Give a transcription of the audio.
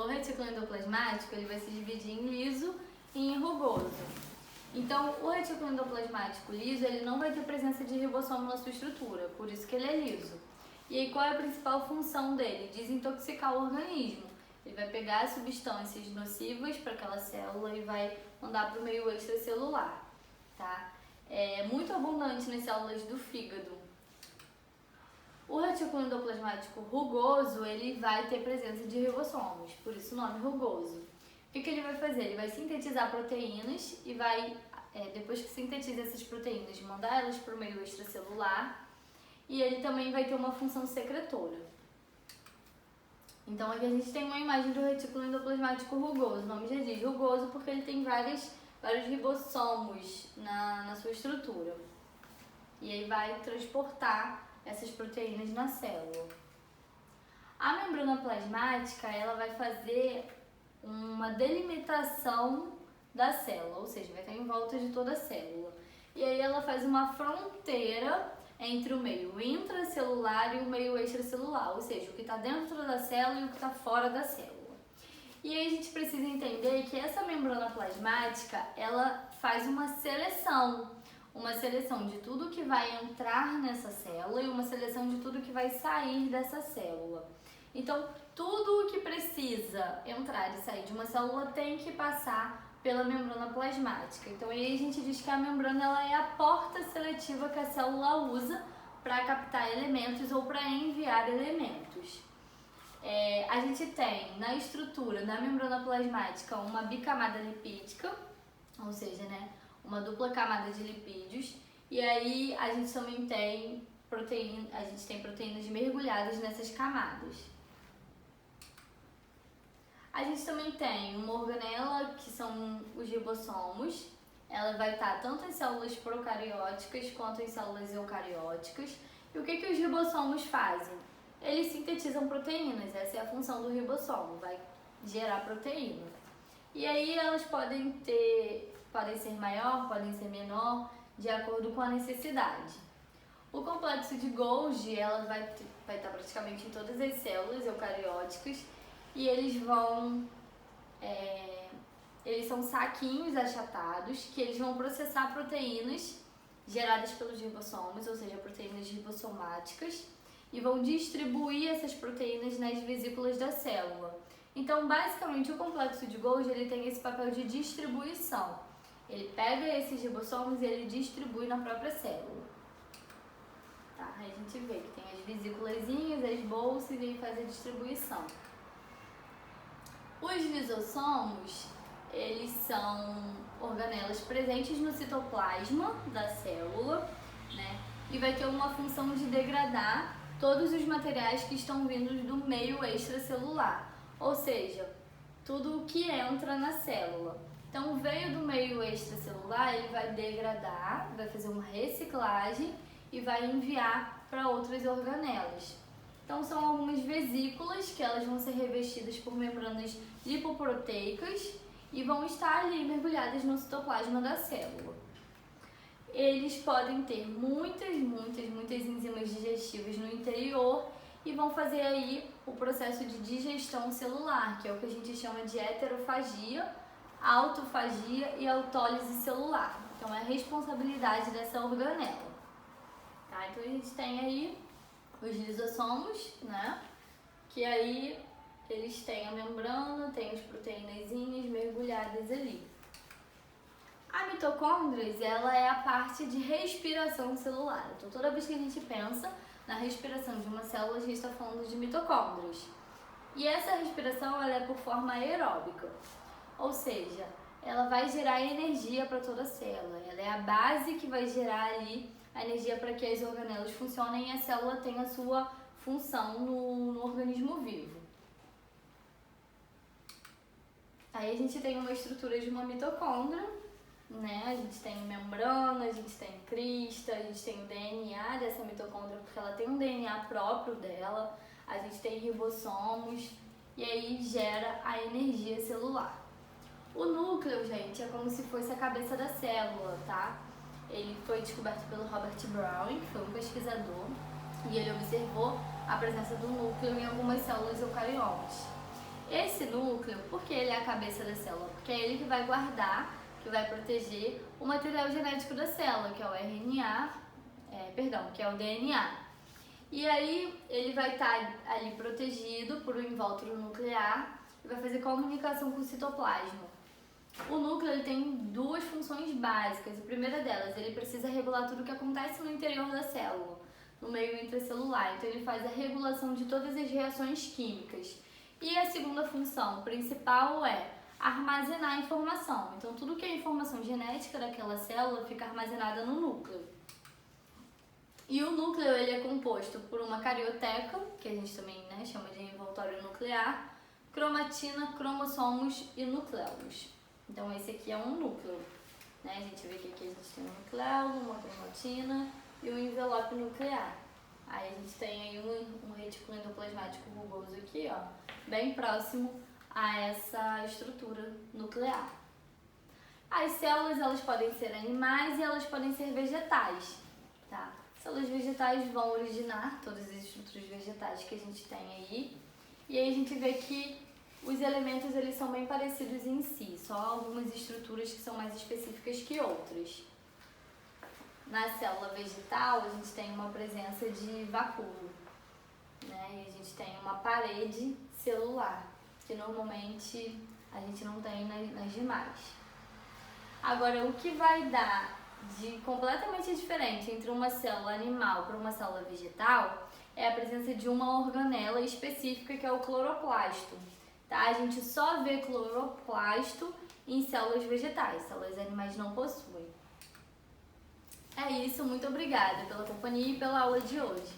o retículo endoplasmático ele vai se dividir em liso e em rugoso. Então, o retículo endoplasmático liso ele não vai ter presença de ribossomo na sua estrutura, por isso que ele é liso. E aí, qual é a principal função dele? Desintoxicar o organismo. Ele vai pegar substâncias nocivas para aquela célula e vai mandar para o meio extracelular, tá? É muito abundante nas células do fígado. O retículo endoplasmático rugoso, ele vai ter presença de ribossomos, por isso o nome rugoso. O que ele vai fazer? Ele vai sintetizar proteínas e vai, depois que sintetiza essas proteínas, mandar elas para o meio extracelular e ele também vai ter uma função secretora. Então aqui a gente tem uma imagem do retículo endoplasmático rugoso, o nome já diz rugoso porque ele tem vários ribossomos na sua estrutura. E aí vai transportar essas proteínas na célula. A membrana plasmática, ela vai fazer uma delimitação da célula, ou seja, vai estar em volta de toda a célula. E aí ela faz uma fronteira entre o meio intracelular e o meio extracelular, ou seja, o que está dentro da célula e o que está fora da célula. E aí a gente precisa entender que essa membrana plasmática, ela faz uma seleção de tudo que vai entrar nessa célula e uma seleção de tudo que vai sair dessa célula. Então, tudo o que precisa entrar e sair de uma célula tem que passar pela membrana plasmática. Então, aí a gente diz que a membrana ela é a porta seletiva que a célula usa para captar elementos ou para enviar elementos. A gente tem na estrutura da membrana plasmática uma bicamada lipídica, ou seja, uma dupla camada de lipídios, e aí a gente também tem proteínas mergulhadas nessas camadas. A gente também tem uma organela, que são os ribossomos. Ela vai estar tanto em células procarióticas quanto em células eucarióticas. E o que os ribossomos fazem? Eles sintetizam proteínas, essa é a função do ribossomo, vai gerar proteína. E aí elas podem ser maior, podem ser menor, de acordo com a necessidade. O complexo de Golgi ela vai estar praticamente em todas as células eucarióticas e eles são saquinhos achatados que eles vão processar proteínas geradas pelos ribossomos, ou seja, proteínas ribossomáticas, e vão distribuir essas proteínas nas vesículas da célula. Então, basicamente, o complexo de Golgi ele tem esse papel de distribuição. Ele pega esses ribossomos e ele distribui na própria célula. Tá? Aí a gente vê que tem as vesículazinhas, as bolsas e aí faz a distribuição. Os lisossomos, eles são organelas presentes no citoplasma da célula, e vai ter uma função de degradar todos os materiais que estão vindos do meio extracelular, ou seja, tudo o que entra na célula. Então, veio do meio extracelular, ele vai degradar, vai fazer uma reciclagem e vai enviar para outras organelas. Então, são algumas vesículas que elas vão ser revestidas por membranas lipoproteicas e vão estar ali mergulhadas no citoplasma da célula. Eles podem ter muitas enzimas digestivas no interior e vão fazer aí o processo de digestão celular, que é o que a gente chama de heterofagia, autofagia e autólise celular. Então, é a responsabilidade dessa organela. Tá? Então, a gente tem aí os lisossomos, que aí eles têm a membrana, tem as proteínazinhas mergulhadas ali. A mitocôndria, ela é a parte de respiração celular. Então, toda vez que a gente pensa na respiração de uma célula, a gente está falando de mitocôndrias. E essa respiração ela é por forma aeróbica, ou seja, ela vai gerar energia para toda a célula. Ela é a base que vai gerar ali a energia para que as organelas funcionem e a célula tenha a sua função no organismo vivo. Aí a gente tem uma estrutura de uma mitocôndria, a gente tem membrana, a gente tem crista, a gente tem o DNA dessa mitocôndria, porque ela tem um DNA próprio dela, a gente tem ribossomos, e aí gera a energia celular. O núcleo, gente, é como se fosse a cabeça da célula, tá? Ele foi descoberto pelo Robert Brown, que foi um pesquisador, e ele observou a presença do núcleo em algumas células eucariotas. Esse núcleo, por que ele é a cabeça da célula? Porque é ele que vai guardar, que vai proteger o material genético da célula, que é o RNA, que é o DNA. E aí ele vai estar ali protegido por um invólucro nuclear e vai fazer comunicação com o citoplasma. O núcleo ele tem duas funções básicas. A primeira delas, ele precisa regular tudo o que acontece no interior da célula, no meio intracelular. Então ele faz a regulação de todas as reações químicas. E a segunda função principal é armazenar a informação. Então tudo que é informação genética daquela célula fica armazenada no núcleo. E o núcleo ele é composto por uma carioteca, que a gente também chama de envoltório nuclear, cromatina, cromossomos e nucleolos. Então esse aqui é um núcleo. A gente vê que aqui a gente tem um nucleolo, uma cromatina e um envelope nuclear. Aí a gente tem aí um retículo endoplasmático rugoso aqui, ó, bem próximo a essa estrutura nuclear. As células elas podem ser animais e elas podem ser vegetais, tá? Células vegetais vão originar todas as estruturas vegetais que a gente tem aí. E aí a gente vê que os elementos eles são bem parecidos em si, só algumas estruturas que são mais específicas que outras. Na célula vegetal a gente tem uma presença de vacúolo, E a gente tem uma parede celular, que normalmente a gente não tem nas demais. Agora, o que vai dar de completamente diferente entre uma célula animal para uma célula vegetal é a presença de uma organela específica que é o cloroplasto. Tá? A gente só vê cloroplasto em células vegetais, células animais não possuem. É isso, muito obrigada pela companhia e pela aula de hoje.